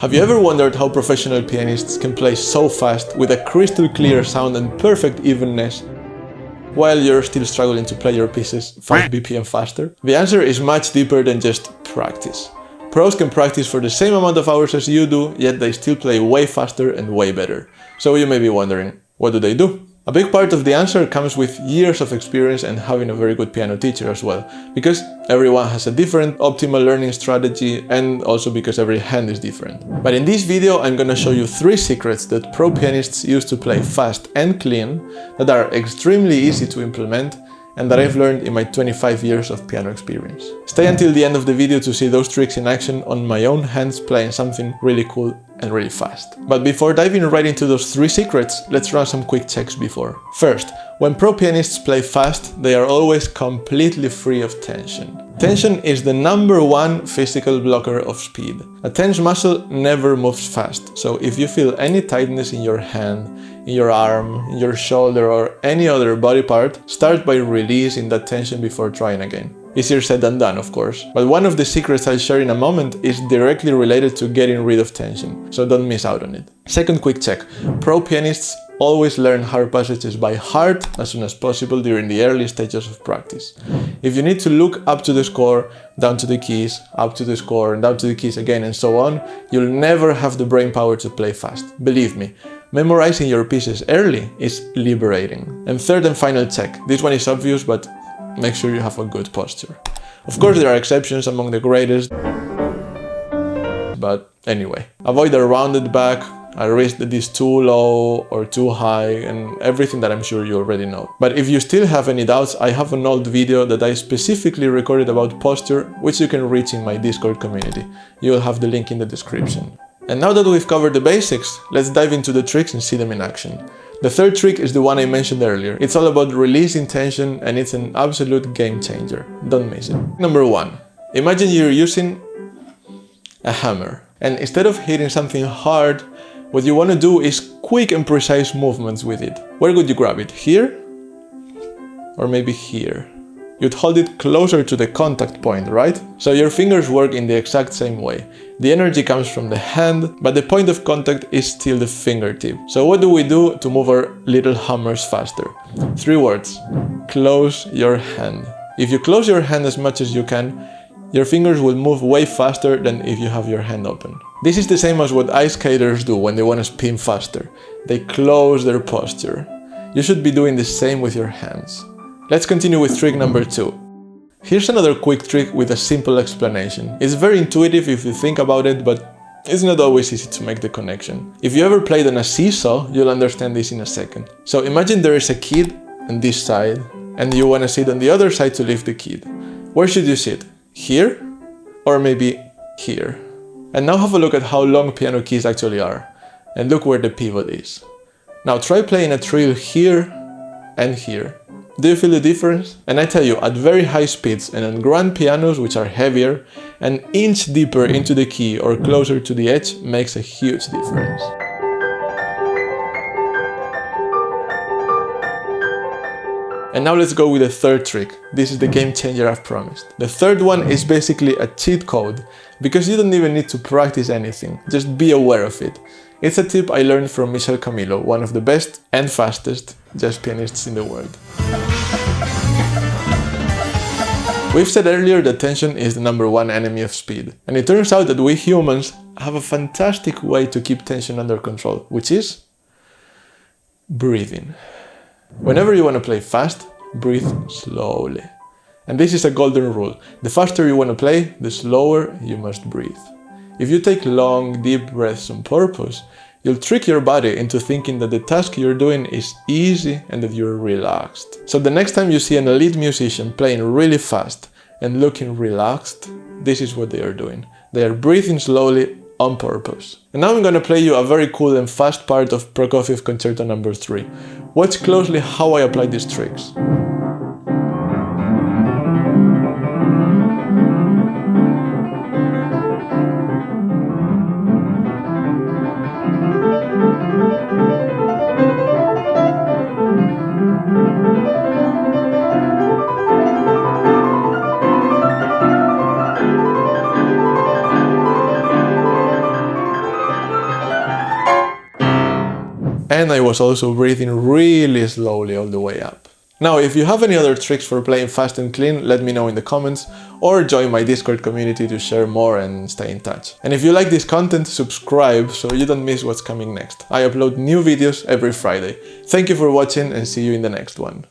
Have you ever wondered how professional pianists can play so fast with a crystal clear sound and perfect evenness while you're still struggling to play your pieces 5 BPM faster? The answer is much deeper than just practice. Pros can practice for the same amount of hours as you do, yet they still play way faster and way better. So you may be wondering, what do they do? A big part of the answer comes with years of experience and having a very good piano teacher as well, because everyone has a different optimal learning strategy and also because every hand is different. But in this video I'm gonna show you 3 secrets that pro pianists use to play fast and clean that are extremely easy to implement and that I've learned in my 25 years of piano experience. Stay until the end of the video to see those tricks in action on my own hands playing something really cool and really fast. But before diving right into those 3 secrets, let's run some quick checks before. First, when pro pianists play fast, they are always completely free of tension. Tension is the #1 physical blocker of speed. A tense muscle never moves fast, so if you feel any tightness in your hand, in your arm, in your shoulder or any other body part, start by releasing that tension before trying again. Easier said than done, of course, but one of the secrets I'll share in a moment is directly related to getting rid of tension, so don't miss out on it. Second quick check. Pro pianists always learn hard passages by heart as soon as possible during the early stages of practice. If you need to look up to the score, down to the keys, up to the score, and down to the keys again and so on, you'll never have the brain power to play fast. Believe me, memorizing your pieces early is liberating. And third and final check. This one is obvious, but make sure you have a good posture. Of course there are exceptions among the greatest, but anyway. Avoid a rounded back, a wrist that is too low or too high, and everything that I'm sure you already know. But if you still have any doubts, I have an old video that I specifically recorded about posture, which you can reach in my Discord community. You'll have the link in the description. And now that we've covered the basics, let's dive into the tricks and see them in action. The third trick is the one I mentioned earlier. It's all about releasing tension and it's an absolute game changer. Don't miss it. Number 1. Imagine you're using a hammer and instead of hitting something hard, what you want to do is quick and precise movements with it. Where would you grab it? Here? Or maybe here? You'd hold it closer to the contact point, right? So your fingers work in the exact same way. The energy comes from the hand, but the point of contact is still the fingertip. So what do we do to move our little hammers faster? 3 words. Close your hand. If you close your hand as much as you can, your fingers will move way faster than if you have your hand open. This is the same as what ice skaters do when they want to spin faster. They close their posture. You should be doing the same with your hands. Let's continue with trick number 2. Here's another quick trick with a simple explanation. It's very intuitive if you think about it, but it's not always easy to make the connection. If you ever played on a seesaw, you'll understand this in a second. So imagine there is a kid on this side, and you want to sit on the other side to lift the kid. Where should you sit? Here? Or maybe here? And now have a look at how long piano keys actually are. And look where the pivot is. Now try playing a trill here and here. Do you feel the difference? And I tell you, at very high speeds and on grand pianos which are heavier, an inch deeper into the key or closer to the edge makes a huge difference. And now let's go with the third trick. This is the game changer I've promised. The third one is basically a cheat code, because you don't even need to practice anything, just be aware of it. It's a tip I learned from Michel Camilo, one of the best and fastest jazz pianists in the world. We've said earlier that tension is the #1 enemy of speed, and it turns out that we humans have a fantastic way to keep tension under control, which is breathing. Whenever you want to play fast, breathe slowly. And this is a golden rule. The faster you want to play, the slower you must breathe. If you take long, deep breaths on purpose, you'll trick your body into thinking that the task you're doing is easy and that you're relaxed. So the next time you see an elite musician playing really fast and looking relaxed, this is what they are doing. They are breathing slowly on purpose. And now I'm gonna play you a very cool and fast part of Prokofiev Concerto No. 3. Watch closely how I apply these tricks. And I was also breathing really slowly all the way up. Now, if you have any other tricks for playing fast and clean, let me know in the comments, or join my Discord community to share more and stay in touch. And if you like this content, subscribe so you don't miss what's coming next. I upload new videos every Friday. Thank you for watching and see you in the next one.